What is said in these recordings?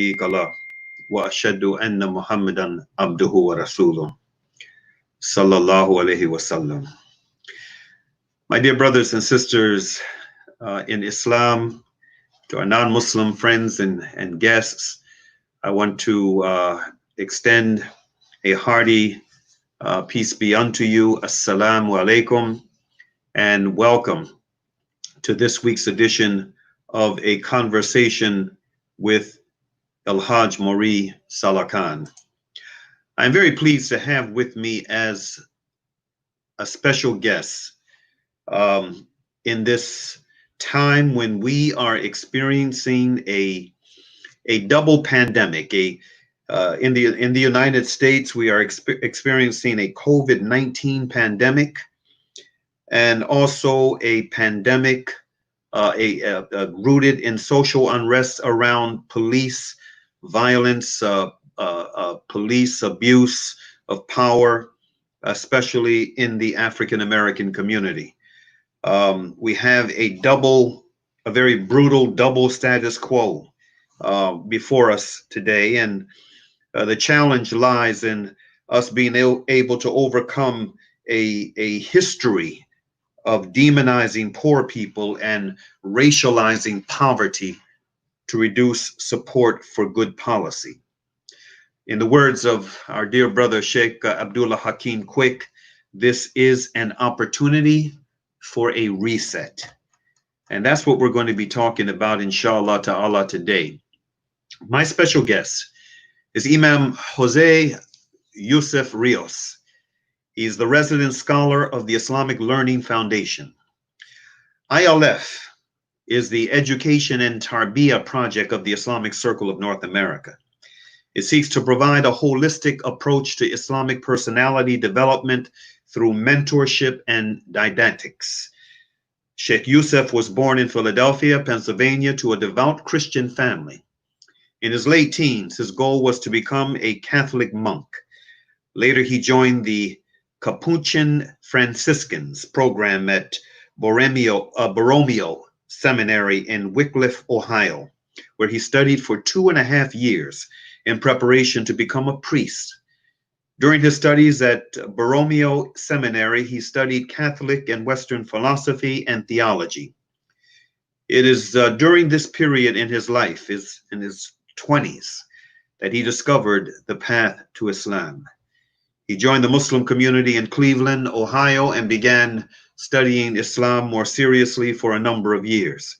الله وأشهد أن محمدا عبده ورسوله صلى الله عليه وسلم. My dear brothers and sisters in Islam, to our non-Muslim friends and guests, I want to extend a hearty peace be unto you. Assalamu alaikum, and welcome to this week's edition of A Conversation with El-Hajj Mauri Saalakhan. I'm very pleased to have with me as a special guest in this time when we are experiencing a double pandemic. In the United States, we are experiencing a COVID-19 pandemic and also a pandemic rooted in social unrest around police violence, police abuse of power, especially in the African American community. We have a very brutal double status quo before us today, and the challenge lies in us being able to overcome a history of demonizing poor people and racializing poverty to reduce support for good policy. In the words of our dear brother Sheikh Abdullah Hakim Quick, this is an opportunity for a reset. And that's what we're going to be talking about, inshallah ta'ala, today. My special guest is Imam Jose Yusuf Rios. He's the resident scholar of the Islamic Learning Foundation. ILF is the Education and Tarbiyah project of the Islamic Circle of North America. It seeks to provide a holistic approach to Islamic personality development through mentorship and didactics. Sheikh Yusuf was born in Philadelphia, Pennsylvania, to a devout Christian family. In his late teens, his goal was to become a Catholic monk. Later, he joined the Capuchin Franciscans program at Borromeo Seminary in Wickliffe, Ohio, where he studied for 2.5 years in preparation to become a priest. During his studies at Borromeo Seminary, he studied Catholic and Western philosophy and theology. It is during this period in his life, in his 20s, that he discovered the path to Islam. He joined the Muslim community in Cleveland, Ohio, and began studying Islam more seriously for a number of years.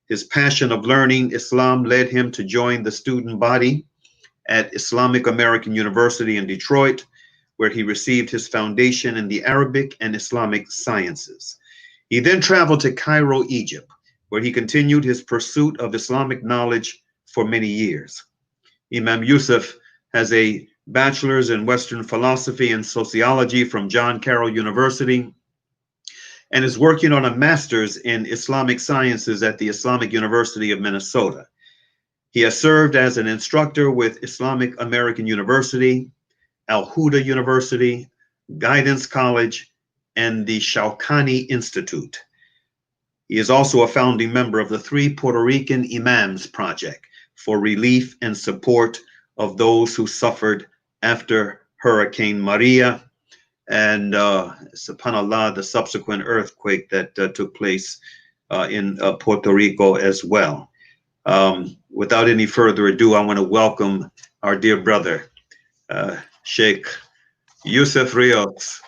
His passion of learning Islam led him to join the student body at Islamic American University in Detroit, where he received his foundation in the Arabic and Islamic sciences. He then traveled to Cairo, Egypt, where he continued his pursuit of Islamic knowledge for many years. Imam Yusuf has a bachelor's in Western philosophy and sociology from John Carroll University and is working on a master's in Islamic sciences at the Islamic University of Minnesota. He has served as an instructor with Islamic American University, Al-Huda University, Guidance College, and the Saalakhan Institute. He is also a founding member of the 3 Puerto Rican Imams project for relief and support of those who suffered after Hurricane Maria and, subhanAllah, the subsequent earthquake that took place in Puerto Rico as well. Without any further ado, I want to welcome our dear brother, Sheikh Yusuf Rios,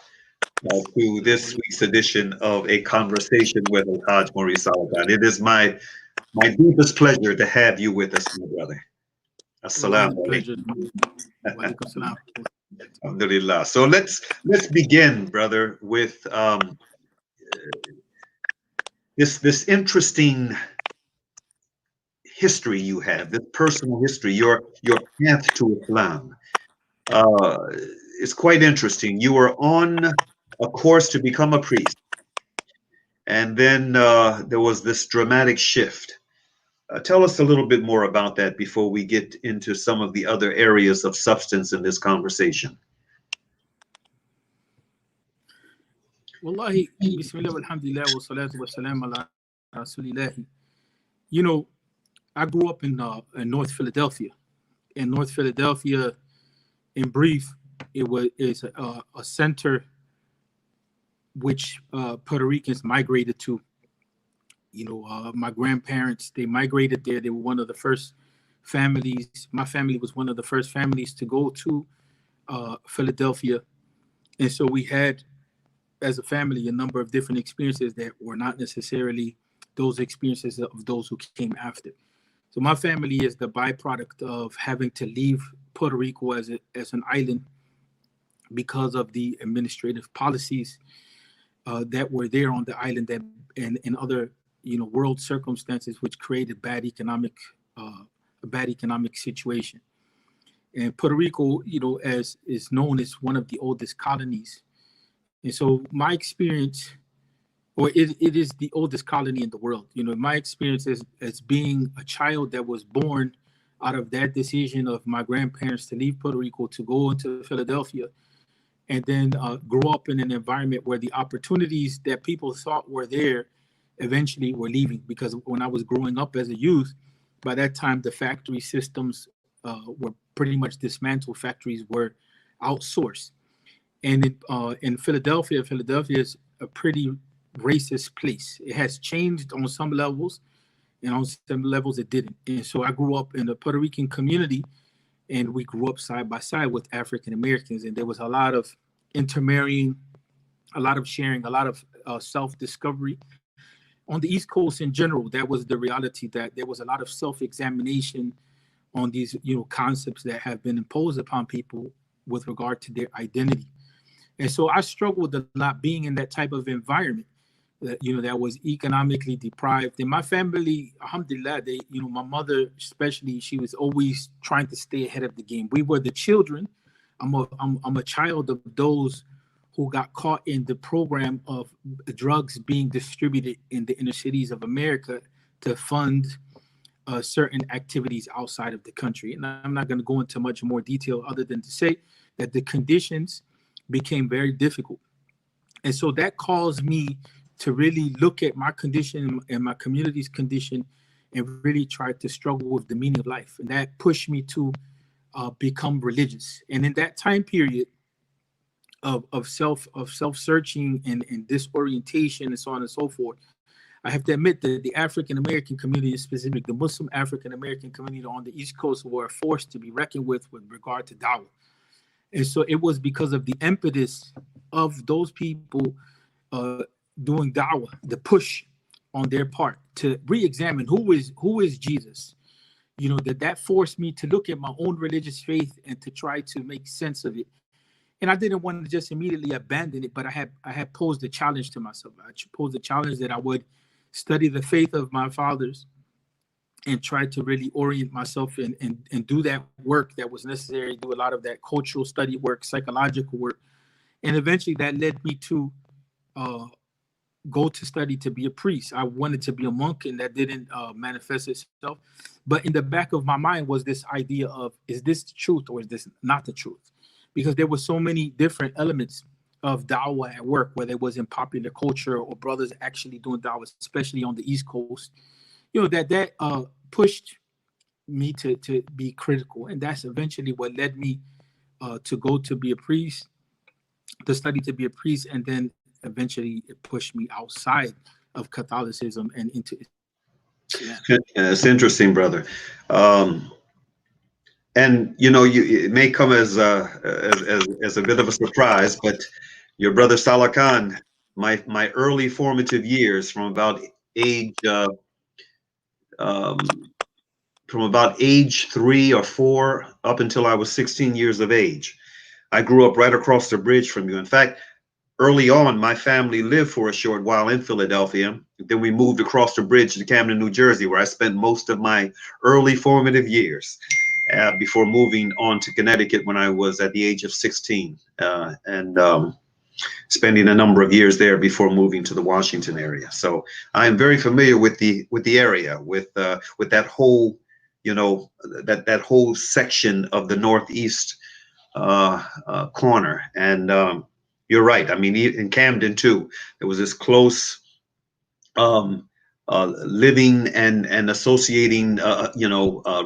to this week's edition of A Conversation with El-Hajj Mauri Saalakhan. It is my deepest pleasure to have you with us, my brother. Assalamu alaikum. Alhamdulillah. So let's begin, brother, with this interesting history you have, this personal history, your path to Islam. It's quite interesting. You were on a course to become a priest, and then there was this dramatic shift. Tell us a little bit more about that before we get into some of the other areas of substance in this conversation. Wallahi, bismillah, alhamdulillah, wa salatu wa salam ala rasulillah. You know, I grew up in North Philadelphia, in North Philadelphia, in brief, is a center which Puerto Ricans migrated to. My grandparents, they migrated there. They were one of the first families. My family was one of the first families to go to Philadelphia. And so we had, as a family, a number of different experiences that were not necessarily those experiences of those who came after. So my family is the byproduct of having to leave Puerto Rico as an island because of the administrative policies that were there on the island, that and other world circumstances which created a bad economic situation. And Puerto Rico, as is known, as one of the oldest colonies. And so my experience, or it is the oldest colony in the world. My experience as being a child that was born out of that decision of my grandparents to leave Puerto Rico to go into Philadelphia, and then grow up in an environment where the opportunities that people thought were there eventually were leaving. Because when I was growing up as a youth, by that time the factory systems were pretty much dismantled. Factories were outsourced. And in Philadelphia is a pretty racist place. It has changed on some levels, and on some levels it didn't. And so I grew up in a Puerto Rican community, and we grew up side by side with African Americans, and there was a lot of intermarrying, a lot of sharing, a lot of self-discovery. On the East Coast in general, that was the reality, that there was a lot of self-examination on these concepts that have been imposed upon people with regard to their identity. And so I struggled a lot being in that type of environment that was economically deprived. And my family, alhamdulillah, my mother especially, she was always trying to stay ahead of the game. We were the children. I'm a child of those who got caught in the program of drugs being distributed in the inner cities of America to fund certain activities outside of the country. And I'm not going to go into much more detail other than to say that the conditions became very difficult. And so that caused me to really look at my condition and my community's condition and really try to struggle with the meaning of life. And that pushed me to become religious. And in that time period of self-searching and disorientation and so on and so forth, I have to admit that the African American community, in specific, the Muslim African American community on the East Coast, were a force to be reckoned with regard to dawah. And so it was because of the impetus of those people doing dawah, the push on their part to re-examine who is Jesus. That forced me to look at my own religious faith and to try to make sense of it. And I didn't want to just immediately abandon it, but I had posed a challenge to myself. I posed a challenge that I would study the faith of my fathers and try to really orient myself and do that work that was necessary, do a lot of that cultural study work, psychological work. And eventually that led me to go to study to be a priest. I wanted to be a monk, and that didn't manifest itself. But in the back of my mind was this idea of, is this the truth or is this not the truth? Because there were so many different elements of dawah at work, whether it was in popular culture or brothers actually doing dawah, especially on the East Coast, that pushed me to be critical. And that's eventually what led me to go to be a priest, to study to be a priest, and then eventually it pushed me outside of Catholicism and into Islam. Yeah, it's interesting, brother. And it may come as a bit of a surprise, but your brother Saalakhan, my early formative years from about age 3 or 4 up until I was 16 years of age, I grew up right across the bridge from you. In fact, early on, my family lived for a short while in Philadelphia. Then we moved across the bridge to Camden, New Jersey, where I spent most of my early formative years before moving on to Connecticut when I was at the age of 16, and spending a number of years there before moving to the Washington area. So I am very familiar with the area, with that whole, that whole section of the Northeast corner. And you're right. I mean, in Camden too, there was this close living and associating,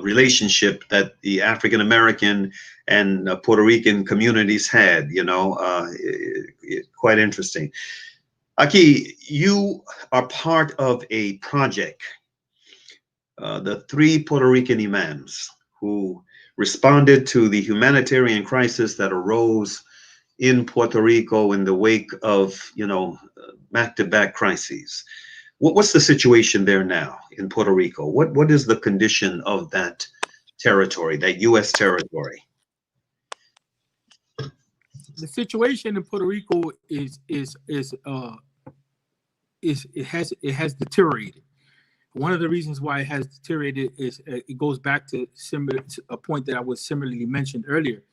relationship that the African American and Puerto Rican communities had. Quite interesting. Aki, you are part of a project, the three Puerto Rican imams who responded to the humanitarian crisis that arose in Puerto Rico in the wake of, back-to-back crises. What's the situation there now in Puerto Rico? What is the condition of that territory, that U.S. territory? The situation in Puerto Rico is it has deteriorated. One of the reasons why it has deteriorated is it goes back to a point that I was similarly mentioned earlier,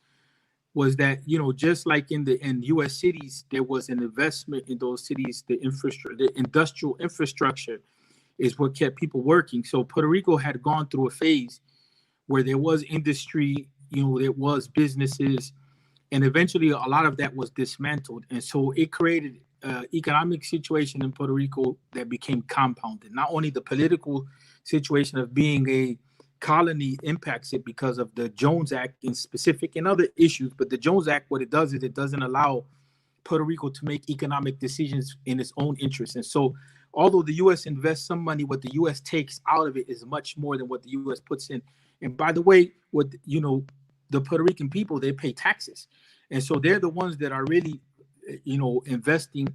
was that just like in U.S. cities, there was an investment in those cities. The industrial infrastructure is what kept people working. So Puerto Rico had gone through a phase where there was industry, there was businesses, and eventually a lot of that was dismantled. And so it created an economic situation in Puerto Rico that became compounded. Not only the political situation of being a colony impacts it because of the Jones Act in specific and other issues, but the Jones Act, what it does is it doesn't allow Puerto Rico to make economic decisions in its own interest. And so although the U.S. invests some money, what the U.S. takes out of it is much more than what the U.S. puts in. And by the way, the Puerto Rican people, they pay taxes. And so they're the ones that are really, investing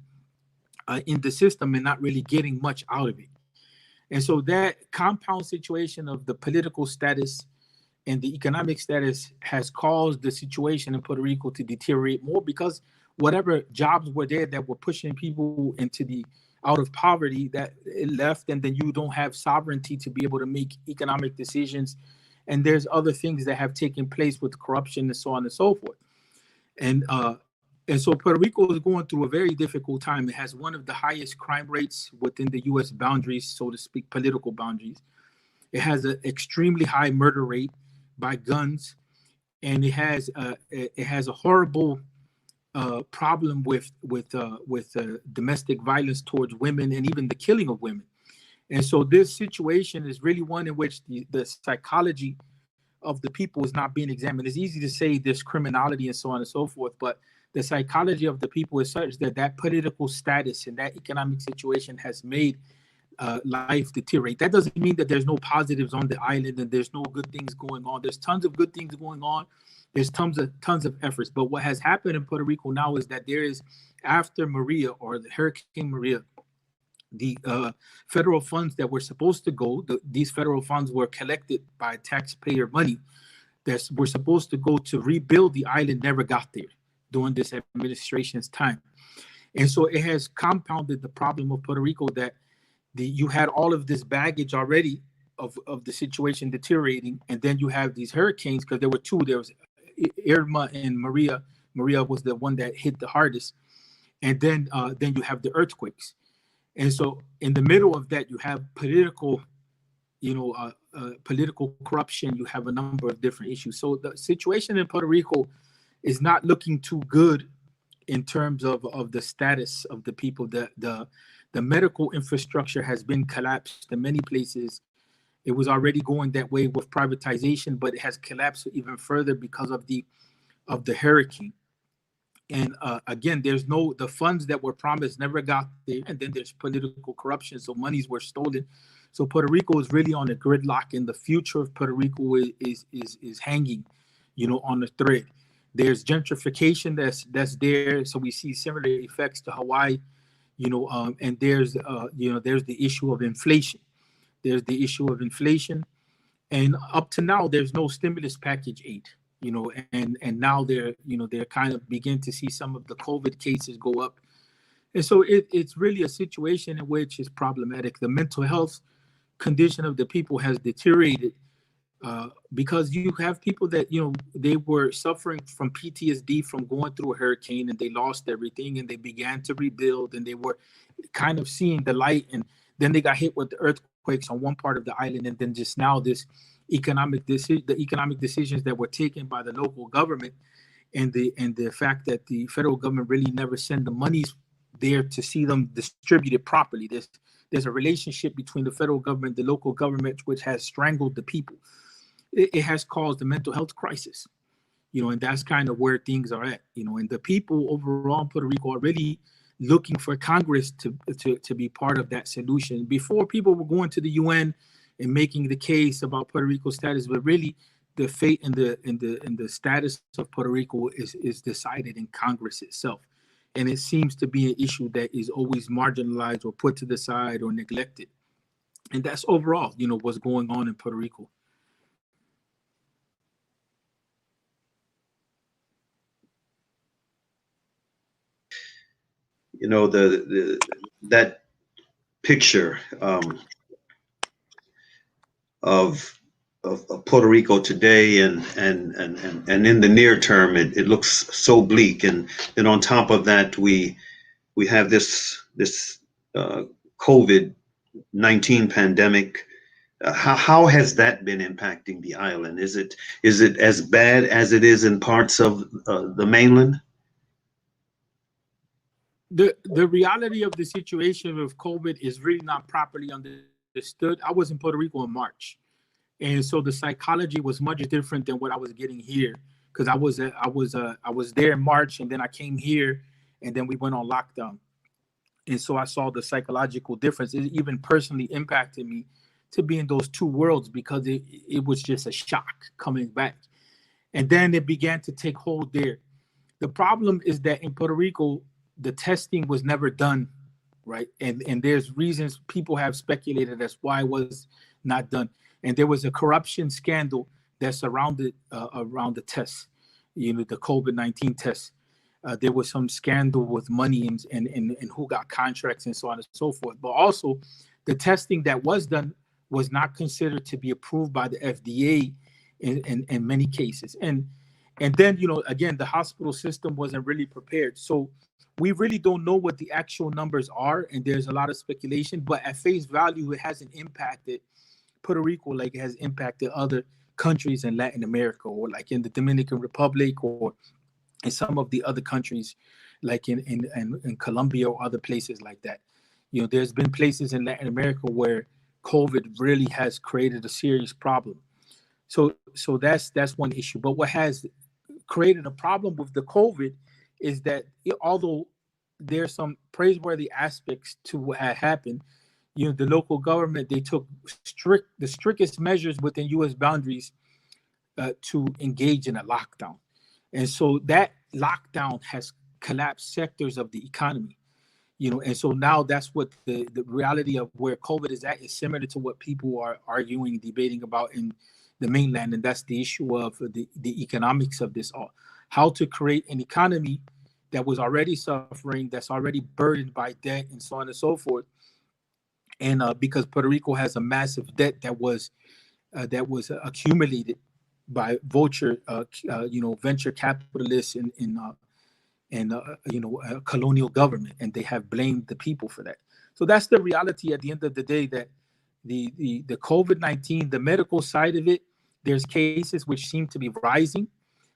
in the system and not really getting much out of it. And so that compound situation of the political status and the economic status has caused the situation in Puerto Rico to deteriorate more, because whatever jobs were there that were pushing people out of poverty, that it left, and then you don't have sovereignty to be able to make economic decisions. And there's other things that have taken place with corruption and so on and so forth. And so Puerto Rico is going through a very difficult time. It has one of the highest crime rates within the U.S. boundaries, so to speak, political boundaries. It has an extremely high murder rate by guns, and it has a horrible problem with domestic violence towards women, and even the killing of women. And so this situation is really one in which the psychology of the people is not being examined. It's easy to say there's criminality and so on and so forth, but the psychology of the people is such that political status and that economic situation has made life deteriorate. That doesn't mean that there's no positives on the island and there's no good things going on. There's tons of good things going on. There's tons of efforts. But what has happened in Puerto Rico now is that there is, after Maria or the Hurricane Maria, the federal funds that were supposed to go, these federal funds were collected by taxpayer money that were supposed to go to rebuild the island, never got there during this administration's time. And so it has compounded the problem of Puerto Rico that you had all of this baggage already of the situation deteriorating, and then you have these hurricanes, because there were two. There was Irma and Maria. Maria was the one that hit the hardest. And then you have the earthquakes. And so in the middle of that, you have political corruption. You have a number of different issues. So the situation in Puerto Rico is not looking too good in terms of the status of the people. The medical infrastructure has been collapsed in many places. It was already going that way with privatization, but it has collapsed even further because of the hurricane. And again, the funds that were promised never got there. And then there's political corruption, so monies were stolen. So Puerto Rico is really on a gridlock, and the future of Puerto Rico is hanging, on a thread. There's gentrification that's there, so we see similar effects to Hawaii, and there's the issue of inflation. There's the issue of inflation, and up to now, there's no stimulus package 8. And now they're kind of begin to see some of the COVID cases go up. And so it's really a situation in which is problematic. The mental health condition of the people has deteriorated because you have people that, they were suffering from PTSD from going through a hurricane, and they lost everything, and they began to rebuild, and they were kind of seeing the light, and then they got hit with the earthquakes on one part of the island, and then just now the economic decisions that were taken by the local government, and the fact that the federal government really never sent the monies there to see them distributed properly. there's a relationship between the federal government, the local government, which has strangled the people. It has caused a mental health crisis, and that's kind of where things are at, and the people overall in Puerto Rico are really looking for Congress to be part of that solution. Before, people were going to the UN and making the case about Puerto Rico's status, but really the fate and the status of Puerto Rico is decided in Congress itself. And it seems to be an issue that is always marginalized or put to the side or neglected. And that's overall, what's going on in Puerto Rico. That picture of Puerto Rico today and in the near term, it looks so bleak. And then on top of that, we have this COVID-19 pandemic. How has that been impacting the island? Is it as bad as it is in parts of the mainland? The reality of the situation with COVID is really not properly understood. I was in Puerto Rico in March, and so the psychology was much different than what I was getting here, because I was there in March, and then I came here, and then we went on lockdown, and so I saw the psychological difference. It even personally impacted me to be in those two worlds, because it was just a shock coming back, and then it began to take hold there. The problem is that in Puerto Rico, the testing was never done, right? And there's reasons people have speculated as why it was not done. And there was a corruption scandal that surrounded around the tests, the COVID-19 tests. There was some scandal with money and who got contracts and so on and so forth. But also, the testing that was done was not considered to be approved by the FDA in many cases. And then, again, the hospital system wasn't really prepared. So we really don't know what the actual numbers are, and there's a lot of speculation, but at face value, it hasn't impacted Puerto Rico like it has impacted other countries in Latin America, or like in the Dominican Republic, or in some of the other countries, like in Colombia or other places like that. There's been places in Latin America where COVID really has created a serious problem. So that's one issue. But what has created a problem with the COVID is that although there's some praiseworthy aspects to what had happened, the local government, they took the strictest measures within U.S. boundaries to engage in a lockdown. And so that lockdown has collapsed sectors of the economy, and so now that's what the reality of where COVID is at is similar to what people are arguing, debating about in the mainland. And that's the issue of the economics of this all. How to create an economy that was already suffering, that's already burdened by debt and so on and so forth. And because Puerto Rico has a massive debt that was accumulated by venture capitalists and colonial government, and they have blamed the people for that. So that's the reality at the end of the day, that the COVID-19, the medical side of it, there's cases which seem to be rising,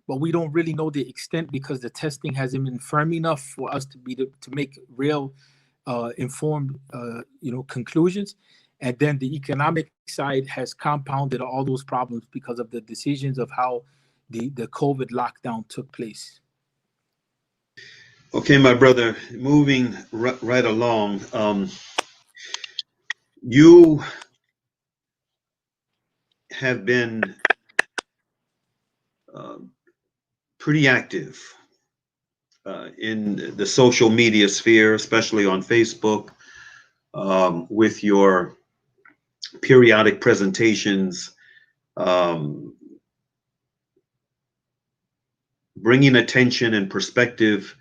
but we don't really know the extent because the testing hasn't been firm enough for us to make real informed conclusions. And then the economic side has compounded all those problems because of the decisions of how the COVID lockdown took place. Okay, my brother, moving right along. You have been pretty active in the social media sphere, especially on Facebook, with your periodic presentations, bringing attention and perspective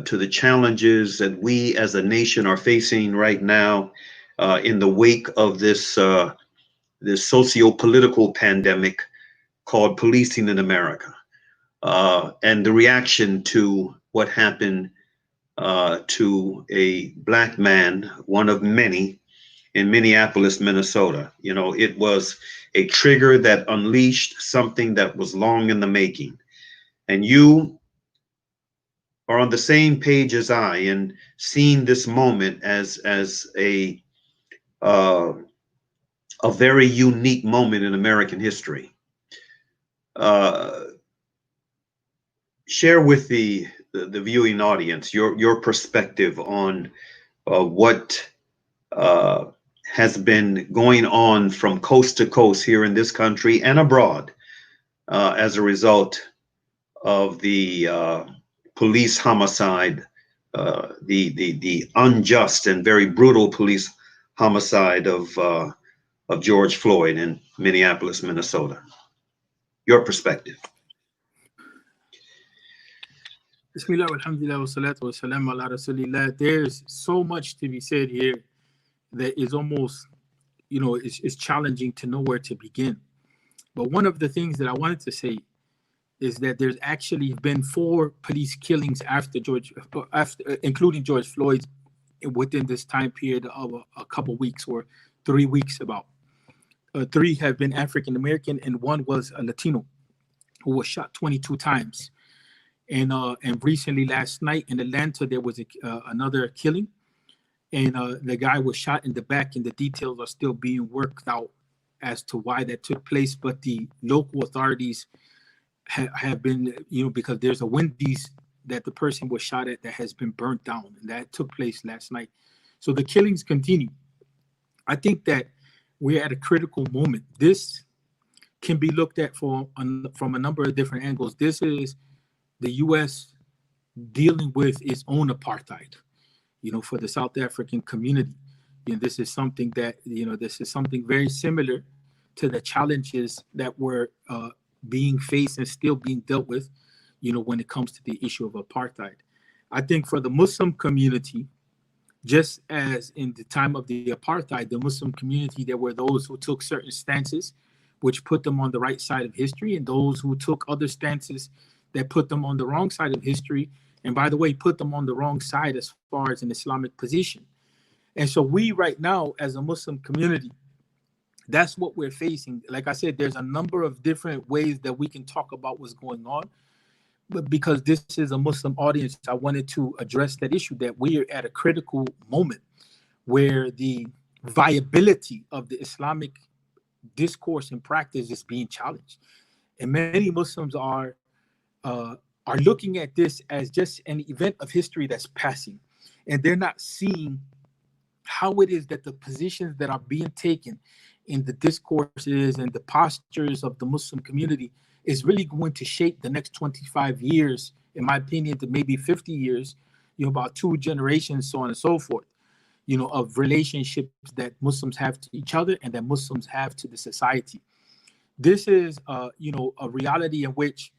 to the challenges that we as a nation are facing right now in the wake of this socio-political pandemic called policing in America, and the reaction to what happened to a Black man, one of many, in Minneapolis, Minnesota. It was a trigger that unleashed something that was long in the making. And you are on the same page as I in seeing this moment as a uh, a very unique moment in American history. Uh, Share with the viewing audience your perspective on what uh, has been going on from coast to coast here in this country and abroad as a result of the police homicide, the unjust and very brutal police homicide of George Floyd in Minneapolis, Minnesota. Your perspective. Bismillah, alhamdulillah, wa salatu wa salam ala rasulillah. There's so much to be said here that is almost, it's challenging to know where to begin. But one of the things that I wanted to say is that there's actually been 4 police killings after including George Floyd, within this time period of a couple weeks or 3 weeks. About 3 have been African American, and 1 was a Latino who was shot 22 times. And recently, last night in Atlanta, there was another killing, and the guy was shot in the back, and the details are still being worked out as to why that took place. But the local authorities have been, because there's a Wendy's that the person was shot at that has been burnt down, and that took place last night. So the killings continue. I think that we're at a critical moment. This can be looked at from a number of different angles. This is the U.S. dealing with its own apartheid, for the South African community. This is something that, this is something very similar to the challenges that were being faced and still being dealt with, when it comes to the issue of apartheid. I think for the Muslim community, just as in the time of the apartheid, the Muslim community, there were those who took certain stances which put them on the right side of history, and those who took other stances that put them on the wrong side of history, and by the way, put them on the wrong side as far as an Islamic position. And so we right now, as a Muslim community, that's what we're facing. Like I said, there's a number of different ways that we can talk about what's going on, but because this is a Muslim audience, I wanted to address that issue, that we are at a critical moment where the viability of the Islamic discourse and practice is being challenged. And many Muslims are looking at this as just an event of history that's passing, and they're not seeing how it is that the positions that are being taken in the discourses and the postures of the Muslim community is really going to shape the next 25 years, in my opinion, to maybe 50 years, about 2 generations, so on and so forth, of relationships that Muslims have to each other and that Muslims have to the society. This is, a reality in which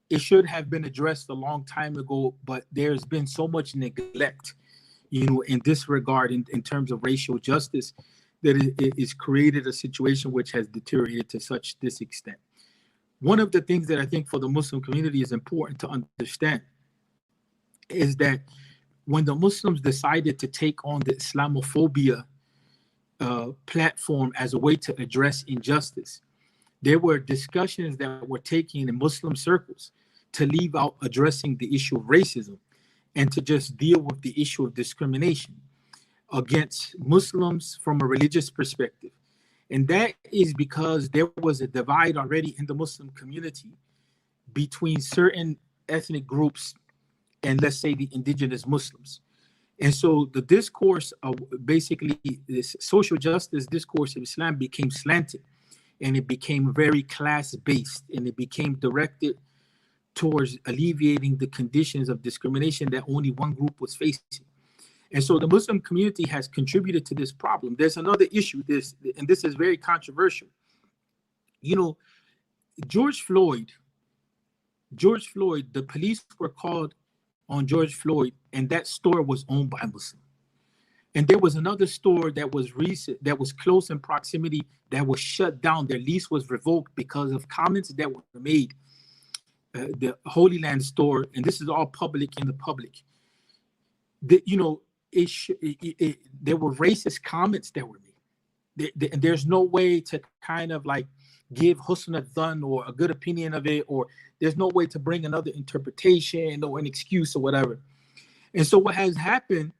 it should have been addressed a long time ago, but there's been so much neglect, in this regard, in terms of racial justice, that it is created a situation which has deteriorated to this extent. One of the things that I think for the Muslim community is important to understand is that when the Muslims decided to take on the Islamophobia platform as a way to address injustice, there were discussions that were taken in Muslim circles to leave out addressing the issue of racism and to just deal with the issue of discrimination against Muslims from a religious perspective. And that is because there was a divide already in the Muslim community between certain ethnic groups and, let's say, the indigenous Muslims. And so the discourse of basically this social justice discourse of Islam became slanted, and it became very class-based, and it became directed towards alleviating the conditions of discrimination that only one group was facing. And so the Muslim community has contributed to this problem. There's another issue, and this is very controversial. George Floyd, the police were called on George Floyd, and that store was owned by a Muslim. And there was another store that was recent, that was close in proximity, that was shut down. Their lease was revoked because of comments that were made. The Holy Land store, and this is all public in the public. There were racist comments that were made. There's no way to kind of like give husn al-dhan or a good opinion of it, or there's no way to bring another interpretation or an excuse or whatever. And so what has happened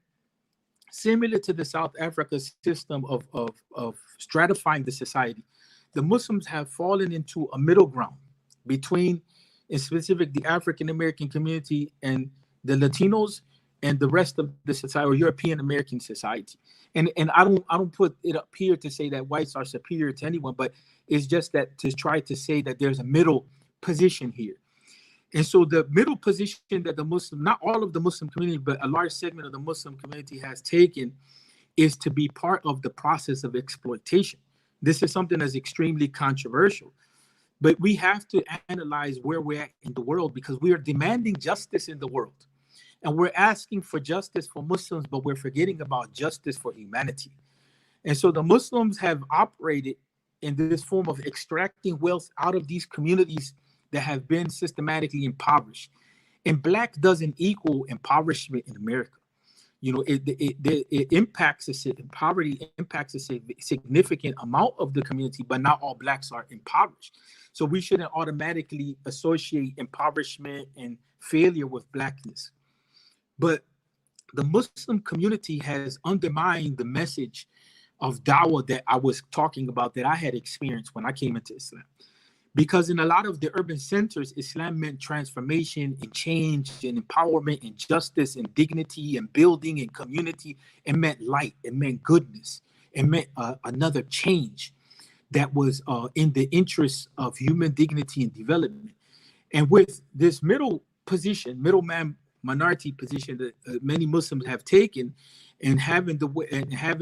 similar to the South Africa system of stratifying the society, the Muslims have fallen into a middle ground between, in specific, the African American community and the Latinos and the rest of the society, or European American society. And I don't put it up here to say that whites are superior to anyone, but it's just that to try to say that there's a middle position here. And so the middle position that the Muslim, not all of the Muslim community, but a large segment of the Muslim community has taken, is to be part of the process of exploitation. This is something that's extremely controversial, but we have to analyze where we're at in the world, because we are demanding justice in the world. And we're asking for justice for Muslims, but we're forgetting about justice for humanity. And so the Muslims have operated in this form of extracting wealth out of these communities that have been systematically impoverished. And Black doesn't equal impoverishment in America. You know, it impacts poverty impacts a significant amount of the community, but not all Blacks are impoverished. So we shouldn't automatically associate impoverishment and failure with Blackness. But the Muslim community has undermined the message of dawah that I was talking about, that I had experienced when I came into Islam. Because in a lot of the urban centers, Islam meant transformation and change and empowerment and justice and dignity and building and community. It meant light. It meant goodness. It meant another change that was in the interest of human dignity and development. And with this middle position, middleman minority position that many Muslims have taken, and having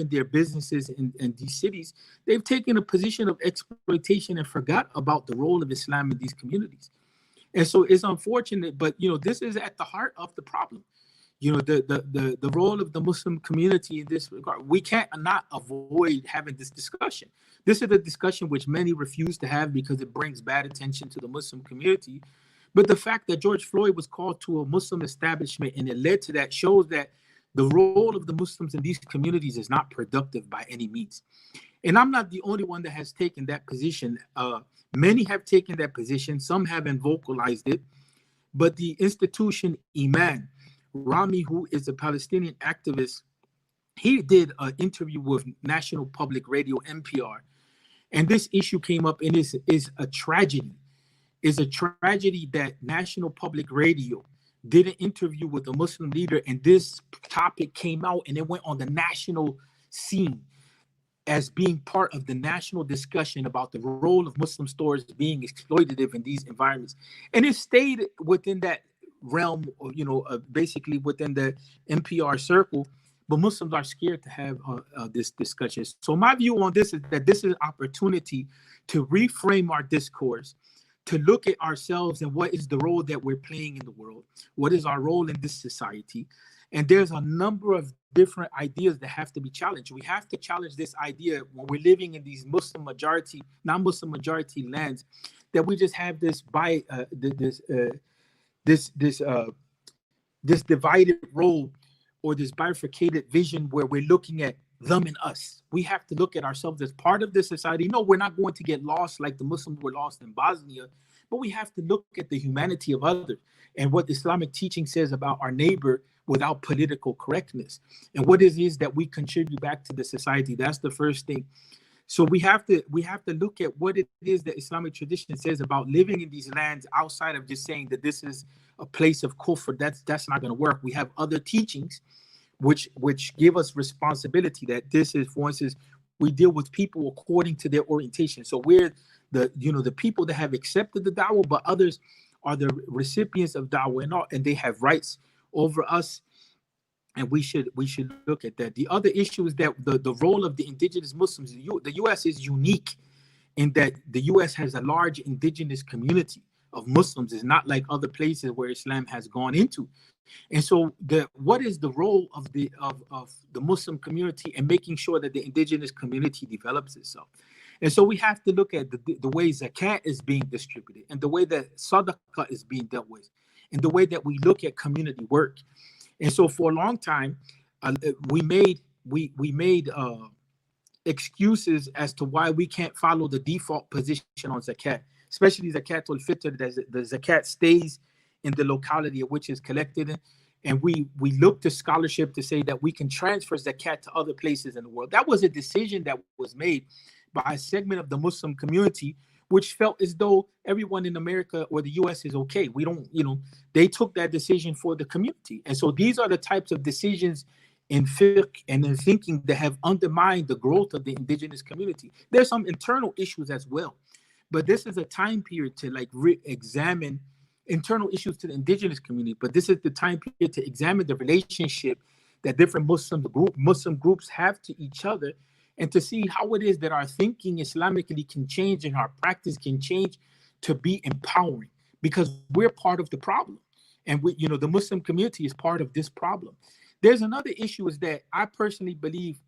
their businesses in these cities, they've taken a position of exploitation and forgot about the role of Islam in these communities. And so it's unfortunate, but this is at the heart of the problem. The role of the Muslim community in this regard. We can't not avoid having this discussion. This is a discussion which many refuse to have because it brings bad attention to the Muslim community. But the fact that George Floyd was called to a Muslim establishment and it led to that shows that the role of the Muslims in these communities is not productive by any means. And I'm not the only one that has taken that position. Many have taken that position. Some haven't vocalized it. But the institution Imam, Rami, who is a Palestinian activist, he did an interview with National Public Radio, NPR. And this issue came up, and is a tragedy. It's a tragedy that National Public Radio did an interview with a Muslim leader, and this topic came out and it went on the national scene as being part of the national discussion about the role of Muslim stores being exploitative in these environments. And it stayed within that realm, basically within the NPR circle, but Muslims are scared to have this discussion. So my view on this is that this is an opportunity to reframe our discourse, to look at ourselves and what is the role that we're playing in the world. What is our role in this society? And there's a number of different ideas that have to be challenged. We have to challenge this idea when we're living in these Muslim majority, non-Muslim majority lands, that we just have this this divided role, or this bifurcated vision where we're looking at them and us. We have to look at ourselves as part of this society. No, we're not going to get lost like the Muslims were lost in Bosnia, but we have to look at the humanity of others and what Islamic teaching says about our neighbor without political correctness, and what it is that we contribute back to the society. That's the first thing. So we have to look at what it is that Islamic tradition says about living in these lands, outside of just saying that this is a place of kufr. That's not going to work. We have other teachings which give us responsibility, that this is, for instance, we deal with people according to their orientation. So we're the people that have accepted the da'wah, but others are the recipients of da'wah and they have rights over us. And we should look at that. The other issue is that the role of the indigenous Muslims, the U.S. is unique in that the U.S. has a large indigenous community of Muslims. It's not like other places where Islam has gone into. And so what is the role of the Muslim community in making sure that the indigenous community develops itself? And so we have to look at the way zakat is being distributed, and the way that sadaqah is being dealt with, and the way that we look at community work. And so for a long time, we made excuses as to why we can't follow the default position on zakat, especially zakatul fitr, that the zakat stays in the locality of which is collected in. and we look to scholarship to say that we can transfer zakat to other places in the world. That was a decision that was made by a segment of the Muslim community, which felt as though everyone in America or the US is okay. We don't, they took that decision for the community. And so these are the types of decisions in fiqh and in thinking that have undermined the growth of the indigenous community. There's some internal issues as well, but this is a time period to like re-examine internal issues to the indigenous community. But this is the time period to examine the relationship that different Muslim groups have to each other, and to see how it is that our thinking Islamically can change and our practice can change to be empowering, because we're part of the problem. And we, the Muslim community is part of this problem. There's another issue is that I personally believe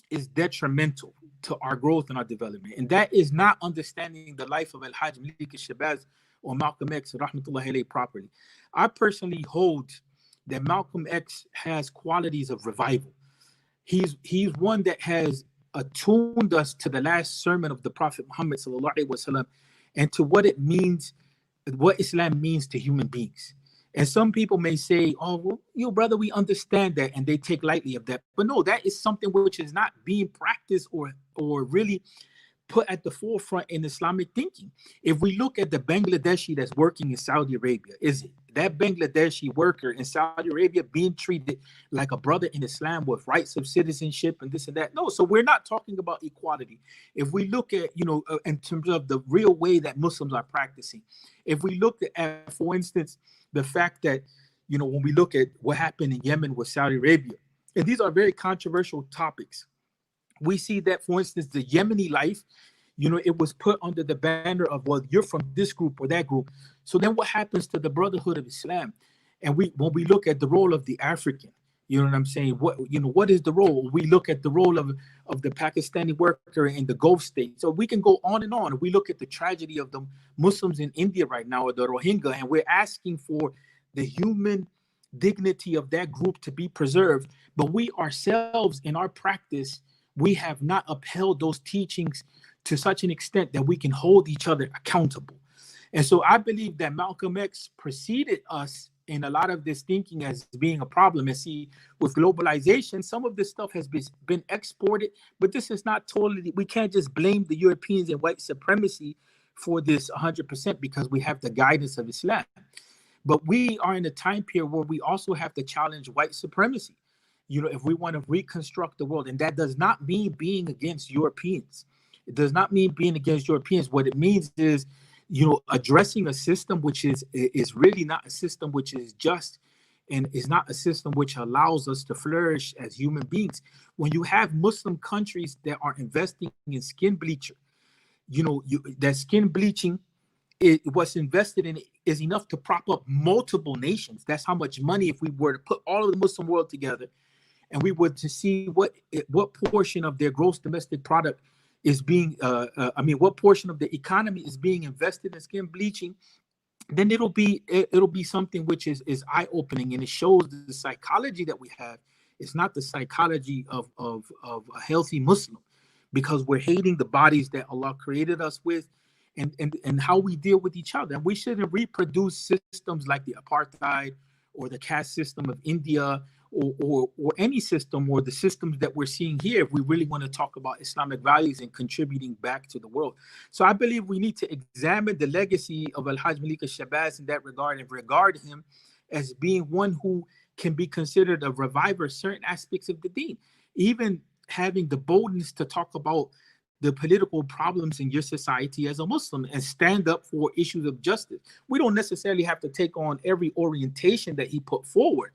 is detrimental to our growth and our development. And that is not understanding the life of El-Hajj Malik al-Shabazz or Malcolm X, rahmatullahi alayhi, properly. I personally hold that Malcolm X has qualities of revival. He's one that has attuned us to the last sermon of the Prophet Muhammad sallallahu alaihi wasallam, and to what it means, what Islam means to human beings. And some people may say, oh, well, brother, we understand that, and they take lightly of that. But no, that is something which is not being practiced or really put at the forefront in Islamic thinking. If we look at the Bangladeshi that's working in Saudi Arabia, is that Bangladeshi worker in Saudi Arabia being treated like a brother in Islam with rights of citizenship and this and that? No, so we're not talking about equality. If we look at, in terms of the real way that Muslims are practicing, if we look at, for instance, the fact that, when we look at what happened in Yemen with Saudi Arabia, and these are very controversial topics, we see that, for instance, the Yemeni life, it was put under the banner of, well, you're from this group or that group. So then what happens to the brotherhood of Islam? And when we look at the role of the African, you know what I'm saying? What is the role? We look at the role of the Pakistani worker in the Gulf state. So we can go on and on. We look at the tragedy of the Muslims in India right now, or the Rohingya, and we're asking for the human dignity of that group to be preserved. But we ourselves, in our practice, we have not upheld those teachings to such an extent that we can hold each other accountable. And so I believe that Malcolm X preceded us in a lot of this thinking as being a problem. And see, with globalization, some of this stuff has been exported, but this is not totally, we can't just blame the Europeans and white supremacy for this 100%, because we have the guidance of Islam. But we are in a time period where we also have to challenge white supremacy, if we want to reconstruct the world. And that does not mean being against Europeans. It does not mean being against Europeans. What it means is, addressing a system which is really not a system which is just, and is not a system which allows us to flourish as human beings. When you have Muslim countries that are investing in skin bleacher, that skin bleaching, what's invested in it is enough to prop up multiple nations. That's how much money, if we were to put all of the Muslim world together, and we were to see what portion of their gross domestic product is being, what portion of the economy is being invested in skin bleaching, then it'll be something which is eye-opening, and it shows the psychology that we have. It's not the psychology of a healthy Muslim, because we're hating the bodies that Allah created us with, and how we deal with each other. And we shouldn't reproduce systems like the apartheid or the caste system of India, or any system, or the systems that we're seeing here, if we really want to talk about Islamic values and contributing back to the world. So I believe we need to examine the legacy of Al-Hajj Malik al-Shabazz in that regard, and regard him as being one who can be considered a reviver of certain aspects of the deen, even having the boldness to talk about the political problems in your society as a Muslim and stand up for issues of justice. We don't necessarily have to take on every orientation that he put forward,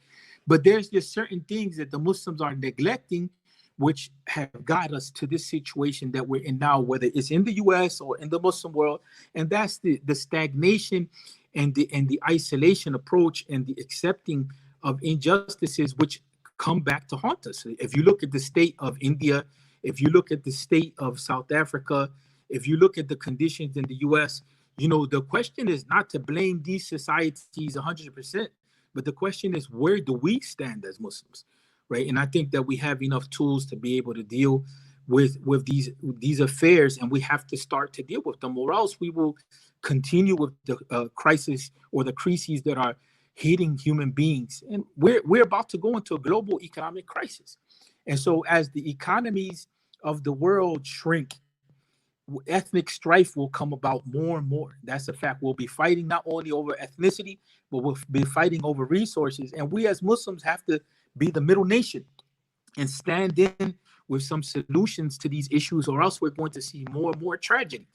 but there's just certain things that the Muslims are neglecting, which have got us to this situation that we're in now, whether it's in the US or in the Muslim world. And that's the stagnation and the isolation approach, and the accepting of injustices which come back to haunt us. If you look at the state of India, if you look at the state of South Africa, if you look at the conditions in the US, the question is not to blame these societies 100%. But the question is, where do we stand as Muslims, right? And I think that we have enough tools to be able to deal with these affairs, and we have to start to deal with them, or else we will continue with the crisis or the crises that are hitting human beings. And we're about to go into a global economic crisis. And so as the economies of the world shrink, ethnic strife will come about more and more. That's a fact. We'll be fighting not only over ethnicity, but we'll be fighting over resources. And we as Muslims have to be the middle nation and stand in with some solutions to these issues, or else we're going to see more and more tragedy.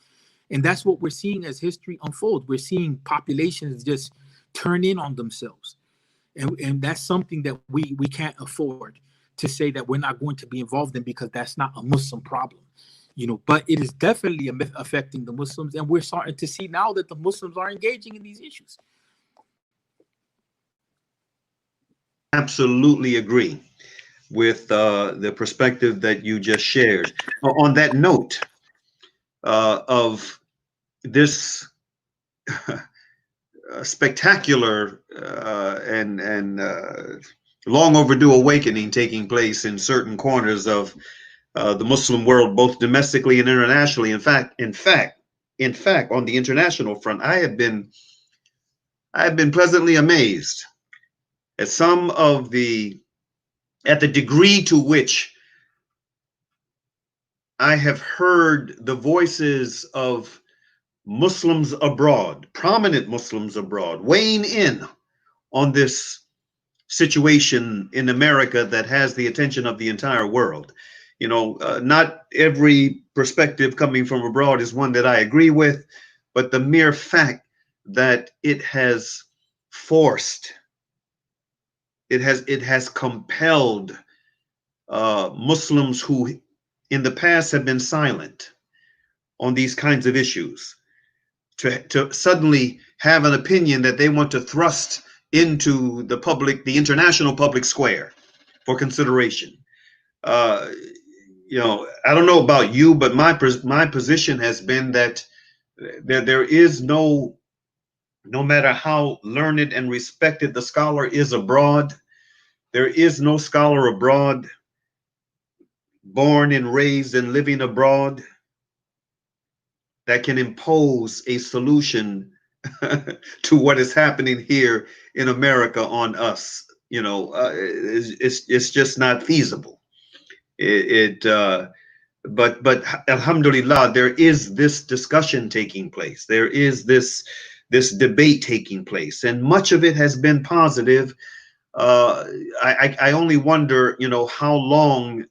And that's what we're seeing as history unfolds. We're seeing populations just turn in on themselves. And that's something that we can't afford to say that we're not going to be involved in, because that's not a Muslim problem. But it is definitely affecting the Muslims, and we're starting to see now that the Muslims are engaging in these issues. Absolutely agree with the perspective that you just shared. On that note of this spectacular and long overdue awakening taking place in certain corners of the Muslim world, both domestically and internationally. In fact, on the international front, I have been pleasantly amazed at the degree to which I have heard the voices of Muslims abroad, prominent Muslims abroad, weighing in on this situation in America that has the attention of the entire world. Not every perspective coming from abroad is one that I agree with, but the mere fact that it has compelled Muslims who in the past have been silent on these kinds of issues to suddenly have an opinion that they want to thrust into the international public square for consideration. I don't know about you, but my position has been that there is no matter how learned and respected the scholar is abroad, there is no scholar abroad, born and raised and living abroad, that can impose a solution to what is happening here in America on us. It's just not feasible. But alhamdulillah, there is this discussion taking place. There is this debate taking place, and much of it has been positive. I only wonder, how long,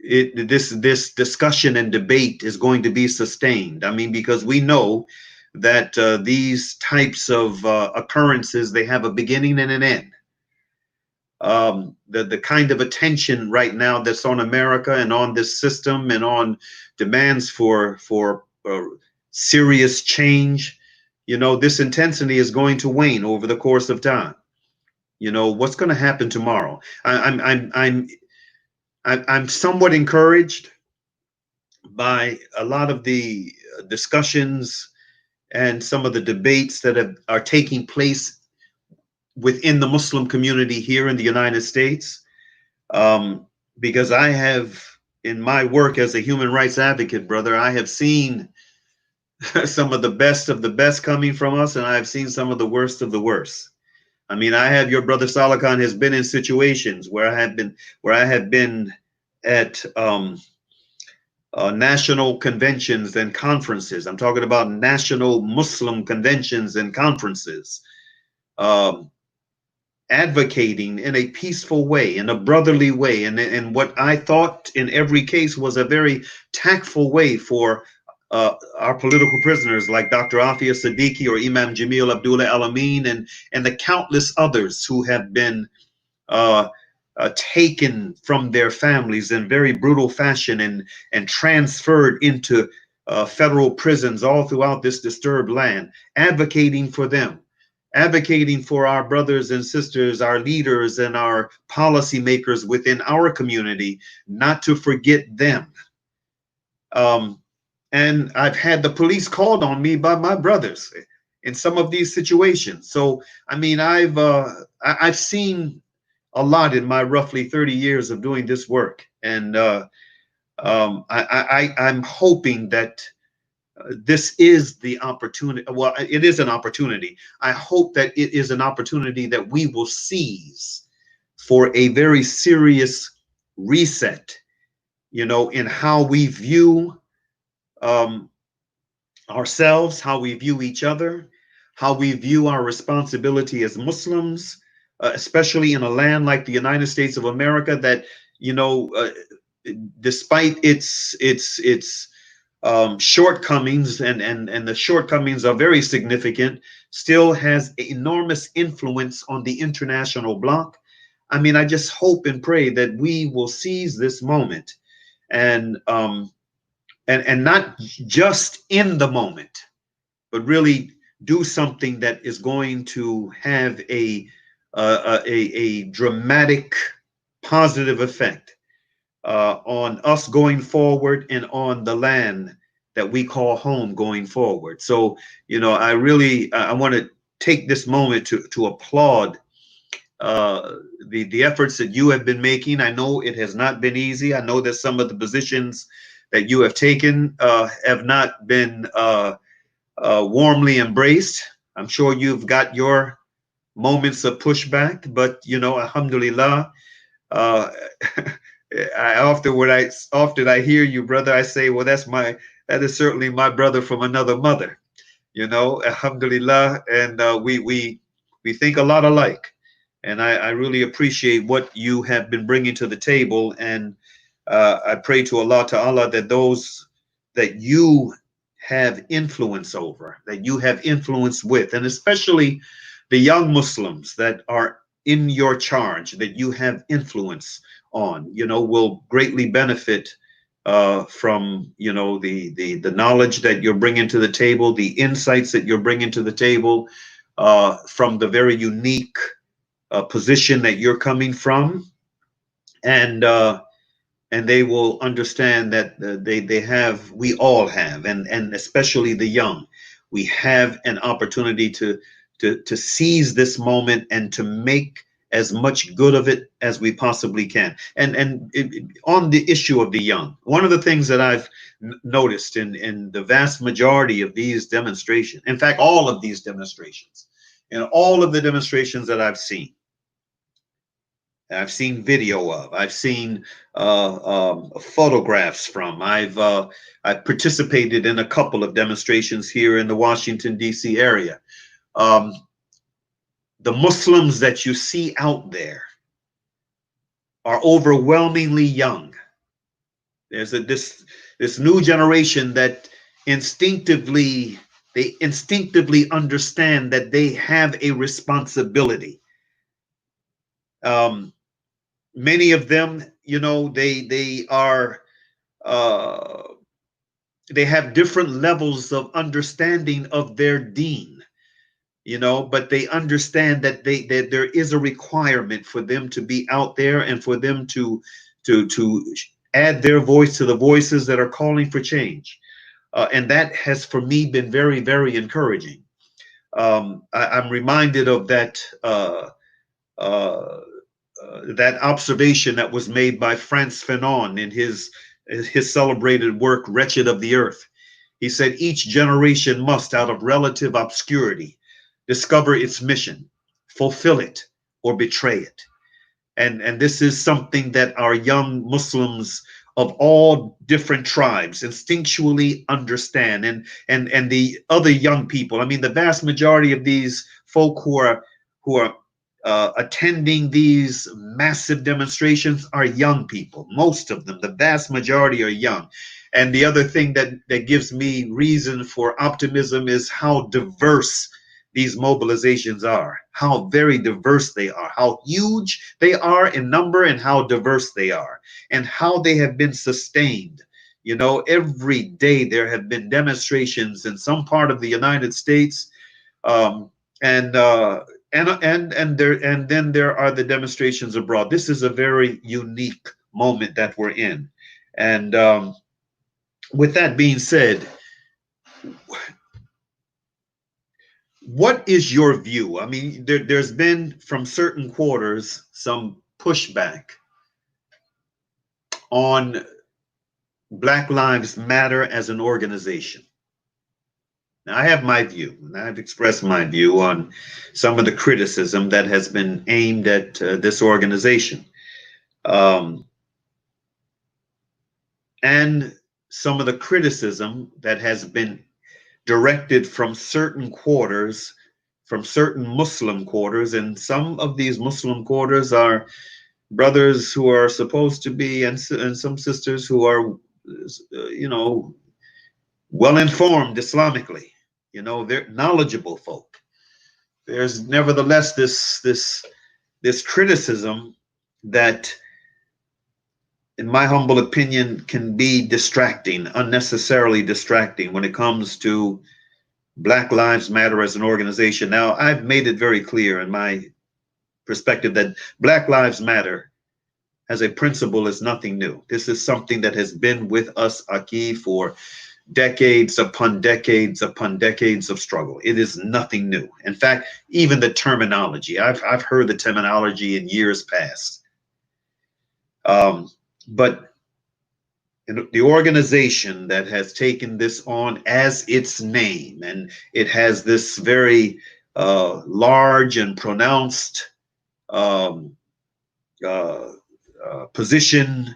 this discussion and debate is going to be sustained. I mean, because we know that these types of occurrences, they have a beginning and an end. The kind of attention right now that's on America and on this system and on demands for serious change, this intensity is going to wane over the course of time. What's going to happen tomorrow? I'm somewhat encouraged by a lot of the discussions and some of the debates that are taking place within the Muslim community here in the United States, because I have, in my work as a human rights advocate, brother, I have seen some of the best coming from us, and I've seen some of the worst of the worst. I mean, your brother Saalakhan has been in situations where I have been at national conventions and conferences. I'm talking about national Muslim conventions and conferences, advocating in a peaceful way, in a brotherly way, and what I thought in every case was a very tactful way for our political prisoners like Dr. Afia Siddiqui or Imam Jamil Abdullah Al-Amin and the countless others who have been taken from their families in very brutal fashion and transferred into federal prisons all throughout this disturbed land, advocating for them, advocating for our brothers and sisters, our leaders and our policymakers within our community, not to forget them. And I've had the police called on me by my brothers in some of these situations. So, I mean, I've seen a lot in my roughly 30 years of doing this work. And I'm hoping that this is the opportunity. Well, it is an opportunity. I hope that it is an opportunity that we will seize for a very serious reset, in how we view um, ourselves, how we view each other, how we view our responsibility as Muslims, especially in a land like the United States of America that, you know, uh, despite its shortcomings, and the shortcomings are very significant, still has enormous influence on the international bloc. I mean, I just hope and pray that we will seize this moment, and not just in the moment, but really do something that is going to have a dramatic positive effect on us going forward and on the land that we call home going forward. So, I really I want to take this moment to applaud the efforts that you have been making. I know it has not been easy. I know that some of the positions that you have taken have not been warmly embraced. I'm sure you've got your moments of pushback, but alhamdulillah, uh, often I hear you, brother, I say, well, that is certainly my brother from another mother, alhamdulillah, and we think a lot alike, and I really appreciate what you have been bringing to the table, and I pray to Allah that those that you have influence over, that you have influence with, and especially the young Muslims that are in your charge, that you have influence on, will greatly benefit from the knowledge that you're bringing to the table, the insights that you're bringing to the table, from the very unique position that you're coming from, and they will understand that we all have, and especially the young, we have an opportunity to seize this moment and to make as much good of it as we possibly can. On the issue of the young, one of the things that I've noticed in the vast majority of these demonstrations, in fact, all of these demonstrations, and all of the demonstrations that I've seen video of, I've seen photographs from, I've participated in a couple of demonstrations here in the Washington, D.C. area. The Muslims that you see out there are overwhelmingly young. There's this new generation that instinctively understand that they have a responsibility. Many of them, they are they have different levels of understanding of their deen, but they understand that there is a requirement for them to be out there, and for them to add their voice to the voices that are calling for change. And that has, for me, been very, very encouraging. I'm reminded of that observation that was made by Frantz Fanon in his celebrated work, Wretched of the Earth. He said, each generation must, out of relative obscurity, discover its mission, fulfill it, or betray it. And this is something that our young Muslims of all different tribes instinctually understand, and the other young people. I mean, the vast majority of these folk who are attending these massive demonstrations are young people. Most of them, the vast majority, are young. And the other thing that gives me reason for optimism is how diverse these mobilizations are, how very diverse they are, how huge they are in number, and how diverse they are, and how they have been sustained. Every day there have been demonstrations in some part of the United States, and then there are the demonstrations abroad. This is a very unique moment that we're in, and with that being said, what is your view? I mean, there's been from certain quarters some pushback on Black Lives Matter as an organization. Now, I have my view, and I've expressed my view on some of the criticism that has been aimed at this organization. Um, and some of the criticism that has been directed from certain quarters, from certain Muslim quarters, and some of these Muslim quarters are brothers who are supposed to be, and some sisters who are, well informed Islamically. They're knowledgeable folk. There's nevertheless this criticism that, in my humble opinion, can be distracting, unnecessarily distracting when it comes to Black Lives Matter as an organization. Now, I've made it very clear in my perspective that Black Lives Matter as a principle is nothing new. This is something that has been with us, Aki, for decades upon decades upon decades of struggle. It is nothing new. In fact, even the terminology, I've heard the terminology in years past. But the organization that has taken this on as its name, and it has this very large and pronounced position,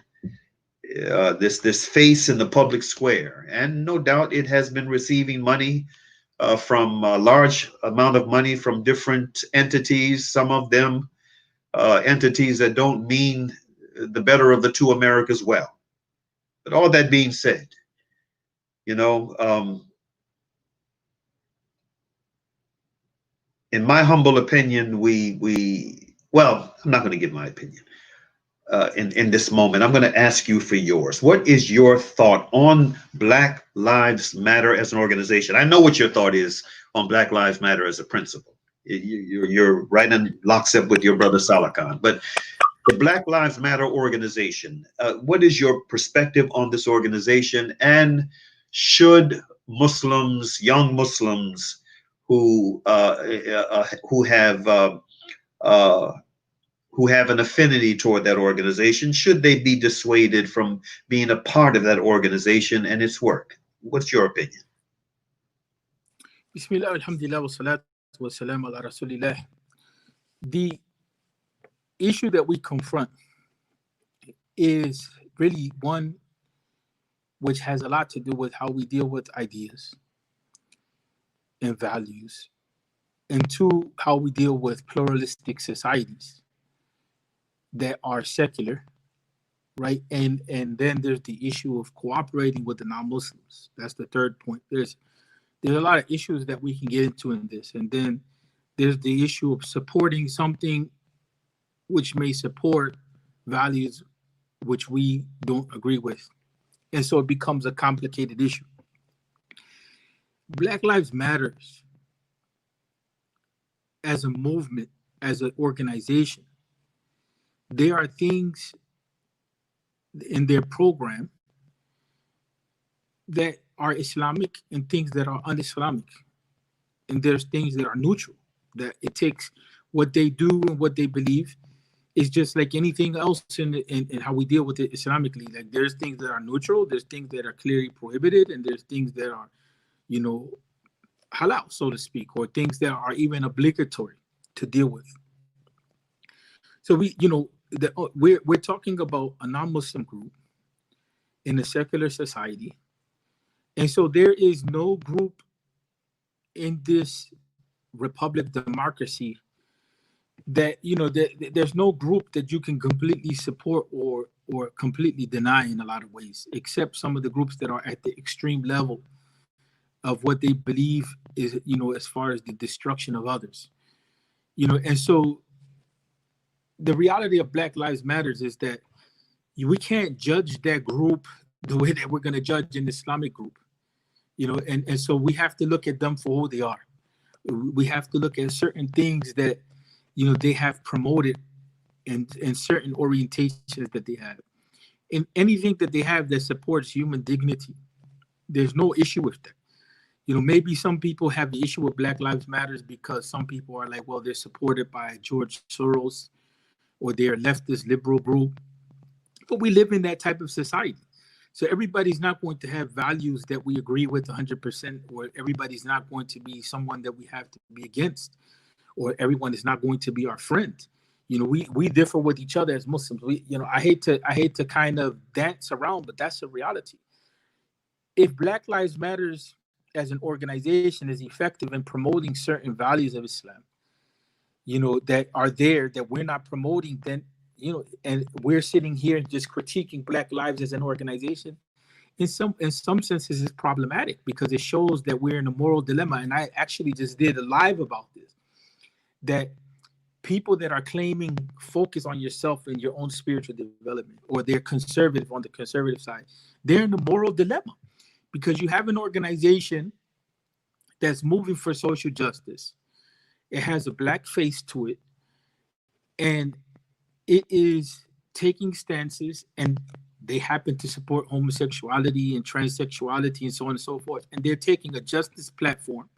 this face in the public square, and no doubt it has been receiving money from a large amount of money from different entities. Some of them entities that don't mean the better of the two Americas well. But all that being said, in my humble opinion, well, I'm not going to give my opinion in this moment. I'm going to ask you for yours. What is your thought on Black Lives Matter as an organization? I know what your thought is on Black Lives Matter as a principle. You're right in lockstep with your brother Saalakhan. But the Black Lives Matter organization, what is your perspective on this organization? And should Muslims, young Muslims who have an affinity toward that organization, should they be dissuaded from being a part of that organization and its work? What's your opinion? Bismillah, alhamdulillah, wa salatu wa salam ala rasulillah. The issue that we confront is really one which has a lot to do with how we deal with ideas and values, and two, how we deal with pluralistic societies that are secular, right? And then there's the issue of cooperating with the non-Muslims. That's the third point. There's a lot of issues that we can get into in this. And then there's the issue of supporting something which may support values which we don't agree with. And so it becomes a complicated issue. Black Lives Matters as a movement, as an organization, there are things in their program that are Islamic and things that are un-Islamic. And there's things that are neutral, that it takes what they do and what they believe is just like anything else in how we deal with it Islamically. Like there's things that are neutral, there's things that are clearly prohibited, and there's things that are, halal, so to speak, or things that are even obligatory to deal with. So we're talking about a non-Muslim group in a secular society. And so there is no group in this republic democracy that, there's no group that you can completely support or completely deny in a lot of ways, except some of the groups that are at the extreme level of what they believe is, as far as the destruction of others. And so the reality of Black Lives Matters is that we can't judge that group the way that we're going to judge an Islamic group, and so we have to look at them for who they are. We have to look at certain things that, they have promoted and certain orientations that they have. And anything that they have that supports human dignity, there's no issue with that. Maybe some people have the issue with Black Lives Matters because some people are like, well, they're supported by George Soros or they're leftist liberal group. But we live in that type of society. So everybody's not going to have values that we agree with 100%, or everybody's not going to be someone that we have to be against, or everyone is not going to be our friend. You know, we differ with each other as Muslims. I hate to kind of dance around, but that's a reality. If Black Lives Matters as an organization is effective in promoting certain values of Islam, that are there that we're not promoting, then, and we're sitting here just critiquing Black Lives as an organization, in some senses is problematic, because it shows that we're in a moral dilemma. And I actually just did a live about this, that people that are claiming focus on yourself and your own spiritual development, or they're conservative on the conservative side, they're in a moral dilemma, because you have an organization that's moving for social justice. It has a Black face to it, and it is taking stances, and they happen to support homosexuality and transsexuality and so on and so forth. And they're taking a justice platform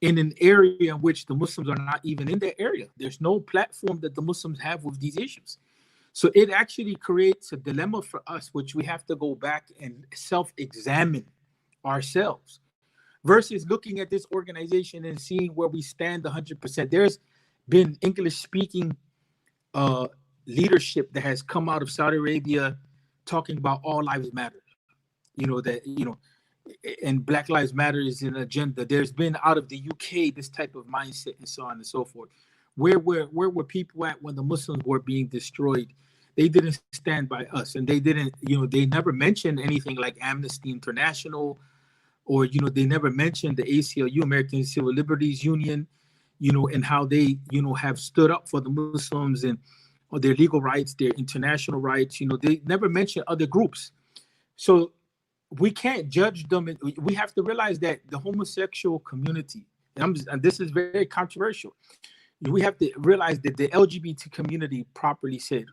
in an area in which the Muslims are not even in that area. There's no platform that the Muslims have with these issues. So it actually creates a dilemma for us, which we have to go back and self-examine ourselves, versus looking at this organization and seeing where we stand 100%. There's been English-speaking leadership that has come out of Saudi Arabia talking about all lives matter, and Black Lives Matter is an agenda. There's been out of the UK this type of mindset and so on and so forth. Where were people at when the Muslims were being destroyed? They didn't stand by us, and they didn't, they never mentioned anything like Amnesty International, or, they never mentioned the ACLU, American Civil Liberties Union, and how they, have stood up for the Muslims and their legal rights, their international rights. They never mentioned other groups. So we can't judge them. We have to realize that the homosexual community, and this is very controversial, we have to realize that the LGBT community, properly said,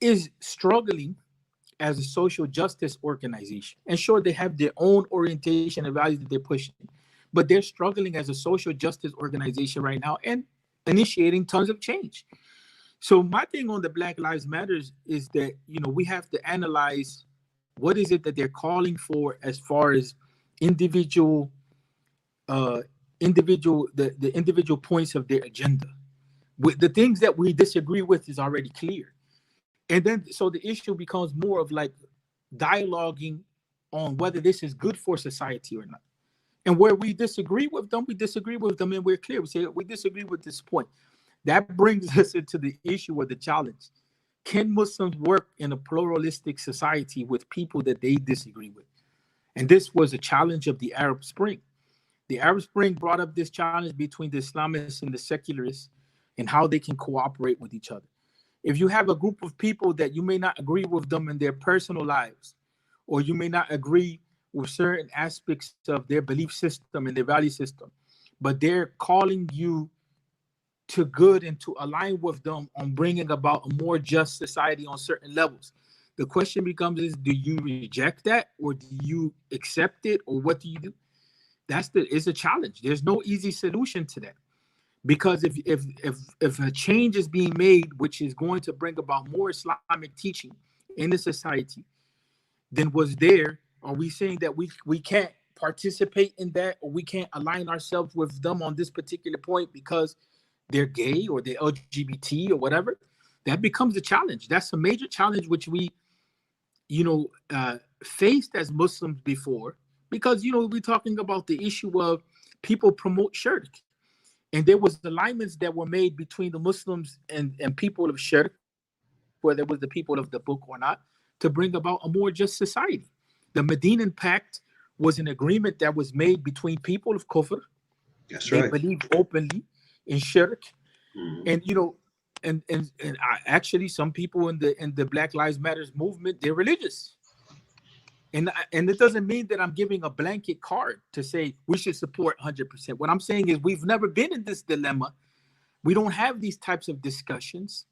is struggling as a social justice organization. And sure, they have their own orientation and values that they're pushing, but they're struggling as a social justice organization right now and initiating tons of change. So my thing on the Black Lives Matters is that, we have to analyze what is it that they're calling for as far as individual points of their agenda. With the things that we disagree with is already clear. And then, so the issue becomes more of like dialoguing on whether this is good for society or not. And where we disagree with them, and we're clear. We say we disagree with this point. That brings us into the issue or the challenge. Can Muslims work in a pluralistic society with people that they disagree with? And this was a challenge of the Arab Spring. The Arab Spring brought up this challenge between the Islamists and the secularists and how they can cooperate with each other. If you have a group of people that you may not agree with them in their personal lives, or you may not agree with certain aspects of their belief system and their value system, but they're calling you to good and to align with them on bringing about a more just society on certain levels. The question becomes is, do you reject that, or do you accept it, or what do you do? It's a challenge. There's no easy solution to that. Because if a change is being made, which is going to bring about more Islamic teaching in the society than was there, are we saying that we can't participate in that, or we can't align ourselves with them on this particular point because they're gay or they're LGBT or whatever? That becomes a challenge. That's a major challenge which we, faced as Muslims before, because, we're talking about the issue of people promote shirk. And there was alignments that were made between the Muslims and people of shirk, whether it was the people of the book or not, to bring about a more just society. The Medinan Pact was an agreement that was made between people of kufr. That's they right. believed openly in shirk. Mm-hmm. And actually some people in the Black Lives Matters movement, they're religious. And it doesn't mean that I'm giving a blanket card to say we should support 100%. What I'm saying is we've never been in this dilemma. We don't have these types of discussions.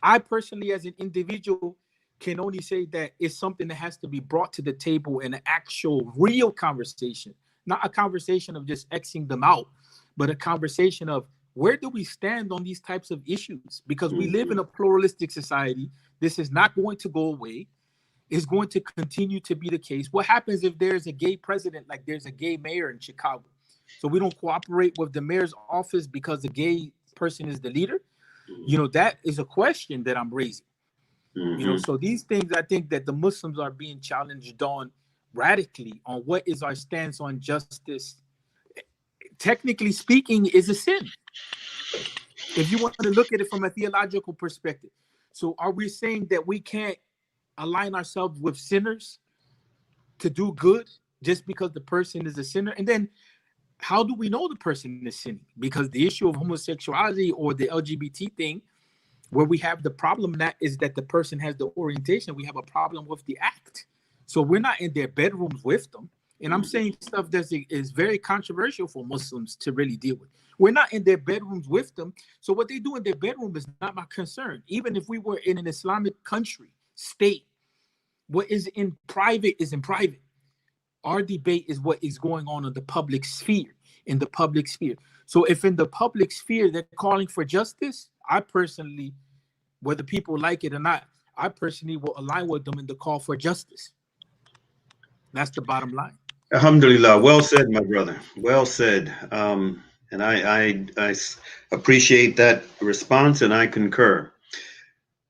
I personally, as an individual, can only say that it's something that has to be brought to the table in an actual real conversation, not a conversation of just Xing them out, but a conversation of where do we stand on these types of issues? Because we live in a pluralistic society. This is not going to go away. is going to continue to be the case. What happens if there's a gay president, like there's a gay mayor in Chicago? So we don't cooperate with the mayor's office because the gay person is the leader? You know, that is a question that I'm raising. You know, so these things, I think that the Muslims are being challenged on radically on what is our stance on justice. Technically speaking, is a sin, if you want to look at it from a theological perspective. So are we saying that we can't align ourselves with sinners to do good just because the person is a sinner? And then how do we know the person is sinning? Because the issue of homosexuality or the LGBT thing, where we have the problem that is that the person has the orientation, we have a problem with the act. So we're not in their bedrooms with them. And I'm saying stuff that is very controversial for Muslims to really deal with. We're not in their bedrooms with them. So what they do in their bedroom is not my concern. Even if we were in an Islamic country, state, what is in private is in private. Our debate is what is going on in the public sphere, in the public sphere. So if in the public sphere they're calling for justice, I personally, whether people like it or not, I personally will align with them in the call for justice. That's the bottom line. Alhamdulillah. Well said, my brother. Well said. And I appreciate that response, and I concur.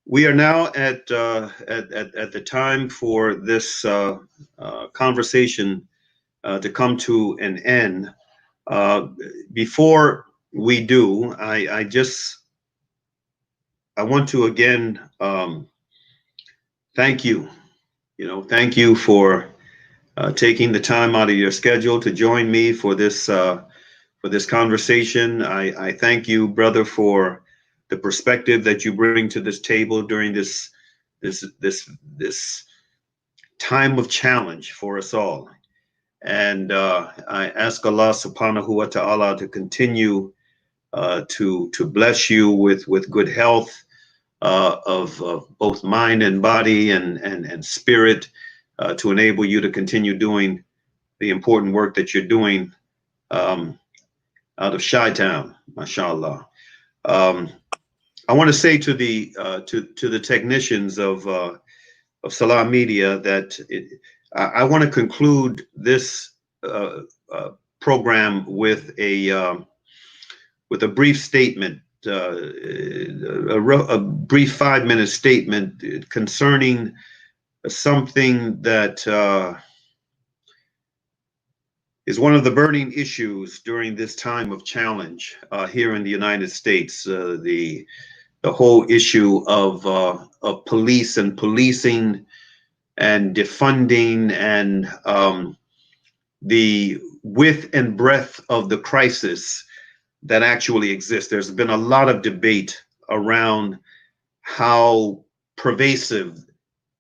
We are now at the time for this conversation to come to an end. Before we do, I want to again thank you. Thank you for taking the time out of your schedule to join me for this conversation. I thank you, brother, for the perspective that you bring to this table during this time of challenge for us all. And I ask Allah subhanahu wa ta'ala to continue to bless you with good health of both mind and body and spirit, to enable you to continue doing the important work that you're doing out of Chi-Town, mashallah. I want to say to the technicians of Salah Media that I want to conclude this program with a brief statement, a brief 5-minute statement concerning something that is one of the burning issues during this time of challenge here in the United States. The whole issue of police and policing and defunding and the width and breadth of the crisis that actually exists. There's been a lot of debate around how pervasive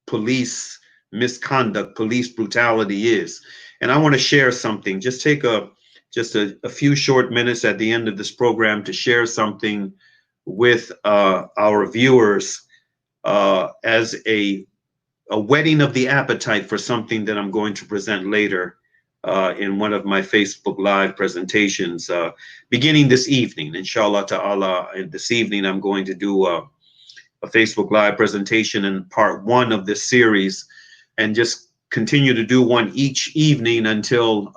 police misconduct, police brutality is. And I want to share something. Just take a few short minutes at the end of this program to share something with our viewers as a whetting of the appetite for something that I'm going to present later in one of my Facebook Live presentations beginning this evening. Inshallah ta'ala, this evening I'm going to do a Facebook Live presentation in part 1 of this series, and just continue to do one each evening until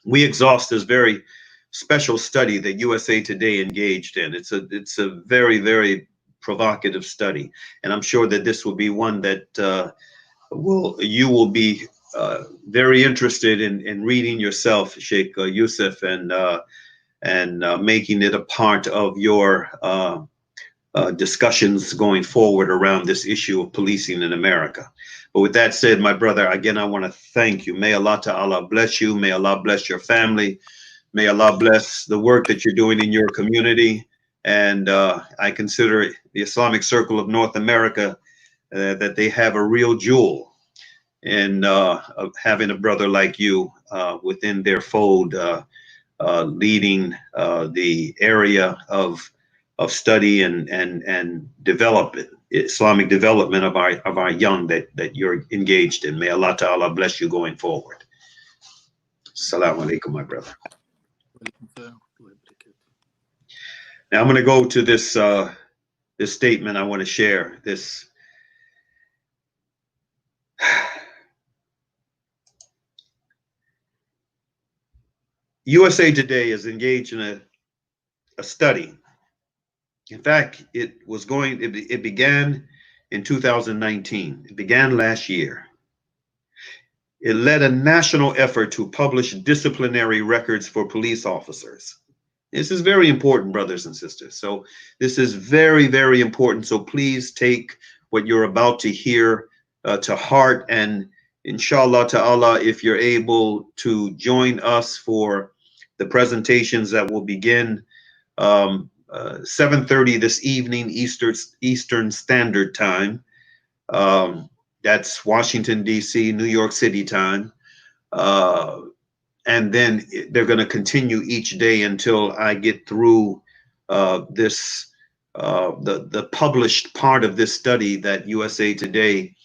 we exhaust this very special study that USA Today engaged in. It's a very, very provocative study, and I'm sure that this will be one that you will be very interested in reading yourself, Sheikh Yusuf, and making it a part of your discussions going forward around this issue of policing in America. But with that said, my brother, again, I want to thank you. May Allah ta'ala bless you. May Allah bless your family. May Allah bless the work that you're doing in your community. And I consider the Islamic Circle of North America that they have a real jewel in of having a brother like you within their fold, leading the area of study and development, Islamic development of our young that you're engaged in. May Allah ta'ala bless you going forward. Assalamu alaikum, my brother. Now I'm going to go to this statement I want to share. This USA Today is engaged in a study. In fact, it began in 2019. It began last year. It led a national effort to publish disciplinary records for police officers. This is very important, brothers and sisters. So this is very, very important. So please take what you're about to hear to heart. And inshallah ta'ala, if you're able to join us for the presentations that will begin 7:30 this evening, Eastern Standard Time. That's Washington, D.C., New York City time. And then they're going to continue each day until I get through the published part of this study that USA Today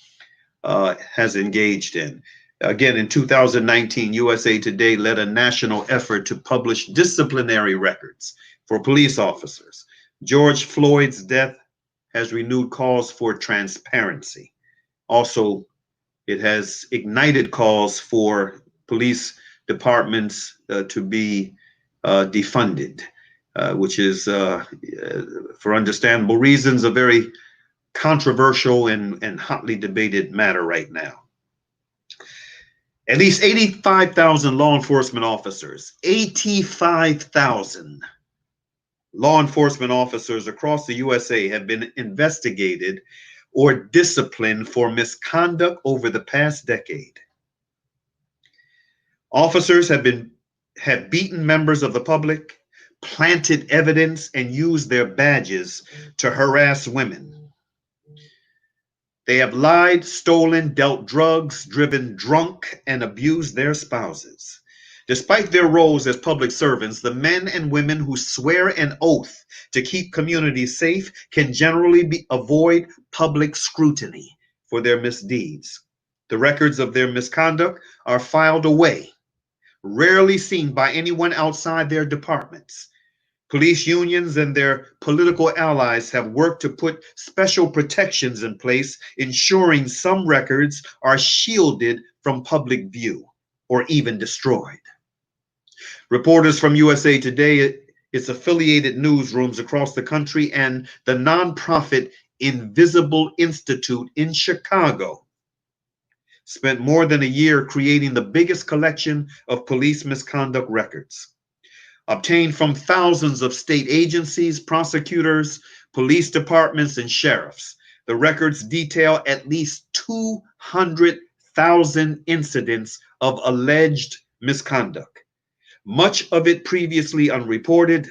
has engaged in. Again, in 2019, USA Today led a national effort to publish disciplinary records for police officers. George Floyd's death has renewed calls for transparency. Also, it has ignited calls for police departments to be defunded, which is, for understandable reasons, a very controversial and hotly debated matter right now. At least 85,000 law enforcement officers, 85,000 law enforcement officers across the USA have been investigated or disciplined for misconduct over the past decade. Officers have beaten members of the public, planted evidence, and used their badges to harass women. They have lied, stolen, dealt drugs, driven drunk, and abused their spouses. Despite their roles as public servants, the men and women who swear an oath to keep communities safe can generally avoid public scrutiny for their misdeeds. The records of their misconduct are filed away, rarely seen by anyone outside their departments. Police unions and their political allies have worked to put special protections in place, ensuring some records are shielded from public view or even destroyed. Reporters from USA Today, its affiliated newsrooms across the country, and the nonprofit Invisible Institute in Chicago spent more than a year creating the biggest collection of police misconduct records. Obtained from thousands of state agencies, prosecutors, police departments, and sheriffs, the records detail at least 200,000 incidents of alleged misconduct. Much of it previously unreported.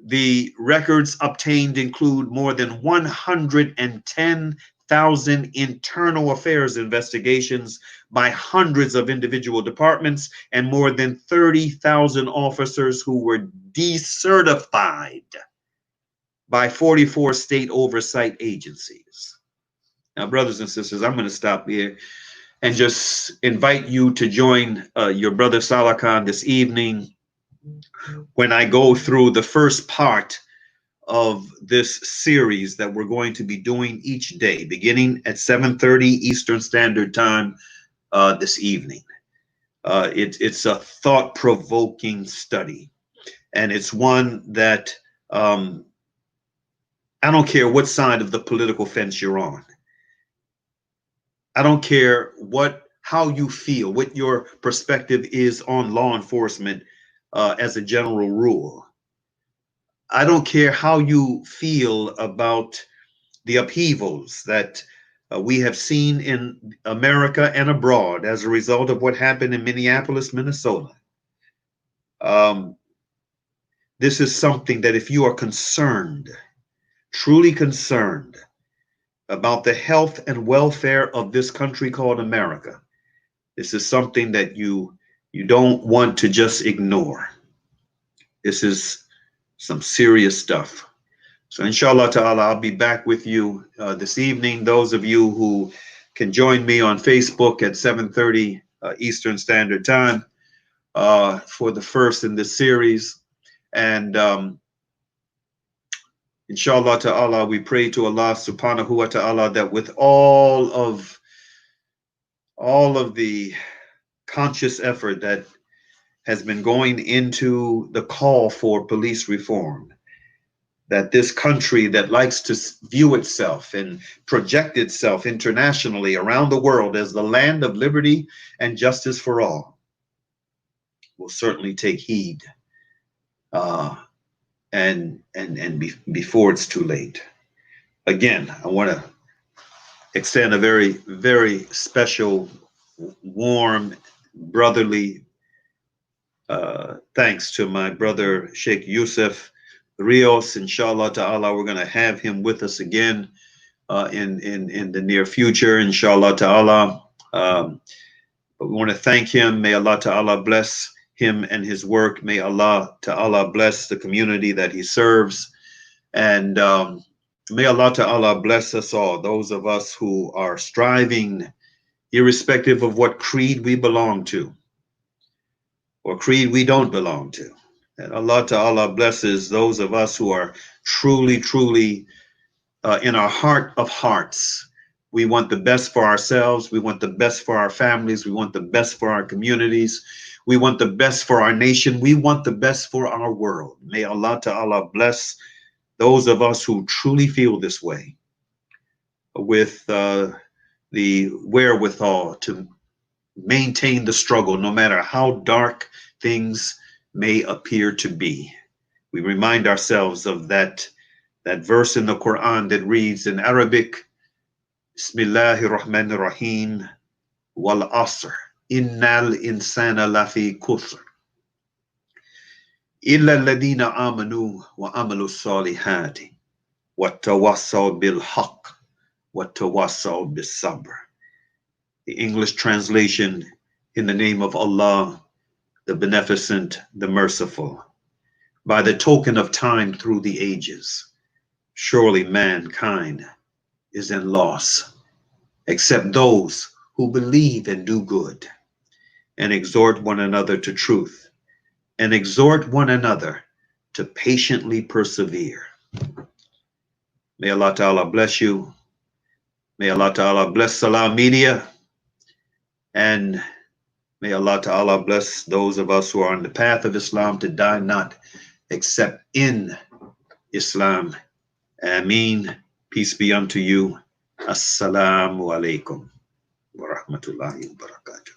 The records obtained include more than 110,000 internal affairs investigations by hundreds of individual departments and more than 30,000 officers who were decertified by 44 state oversight agencies. Now, brothers and sisters, I'm going to stop here and just invite you to join your brother Saalakhan this evening when I go through the first part of this series that we're going to be doing each day, beginning at 7:30 Eastern Standard Time this evening. It's a thought-provoking study, and it's one that I don't care what side of the political fence you're on. I don't care how you feel, what your perspective is on law enforcement as a general rule. I don't care how you feel about the upheavals that we have seen in America and abroad as a result of what happened in Minneapolis, Minnesota. This is something that if you are concerned, truly concerned about the health and welfare of this country called America, this is something that you don't want to just ignore. This is some serious stuff. So inshallah ta'ala, I'll be back with you this evening. Those of you who can join me on Facebook at 7:30 Eastern Standard Time for the first in this series. And inshallah ta'ala, we pray to Allah subhanahu wa ta'ala that with all of all of the conscious effort that has been going into the call for police reform, that this country that likes to view itself and project itself internationally around the world as the land of liberty and justice for all will certainly take heed before it's too late. Again, I want to extend a very, very special, warm, brotherly thanks to my brother Sheikh Yusuf Rios. Inshallah ta'ala, we're going to have him with us again in the near future, inshallah ta'ala. But we want to thank him. May Allah ta'ala bless him and his work. May Allah ta'ala bless the community that he serves. And may Allah ta'ala bless us all, those of us who are striving, irrespective of what creed we belong to or creed we don't belong to. And Allah ta'ala blesses those of us who are truly, truly in our heart of hearts. We want the best for ourselves. We want the best for our families. We want the best for our communities. We want the best for our nation. We want the best for our world. May Allah ta'ala bless those of us who truly feel this way with the wherewithal to maintain the struggle, no matter how dark things may appear to be. We remind ourselves of that verse in the Quran that reads in Arabic, Bismillahir Rahmanir Rahim, wal asr, innal insana lafi kusr, illa alladhina amanu wa amalu salihati, wa tawassaw bil haqq, wa tawassaw bis sabr. The English translation, in the name of Allah, the Beneficent, the Merciful. By the token of time through the ages, surely mankind is in loss, except those who believe and do good, and exhort one another to truth, and exhort one another to patiently persevere. May Allah Ta'ala bless you. May Allah Ta'ala bless Salam Media. And may Allah Ta'ala bless those of us who are on the path of Islam to die not except in Islam. Ameen. Peace be unto you. Assalamu alaikum wa rahmatullahi wa barakatuh.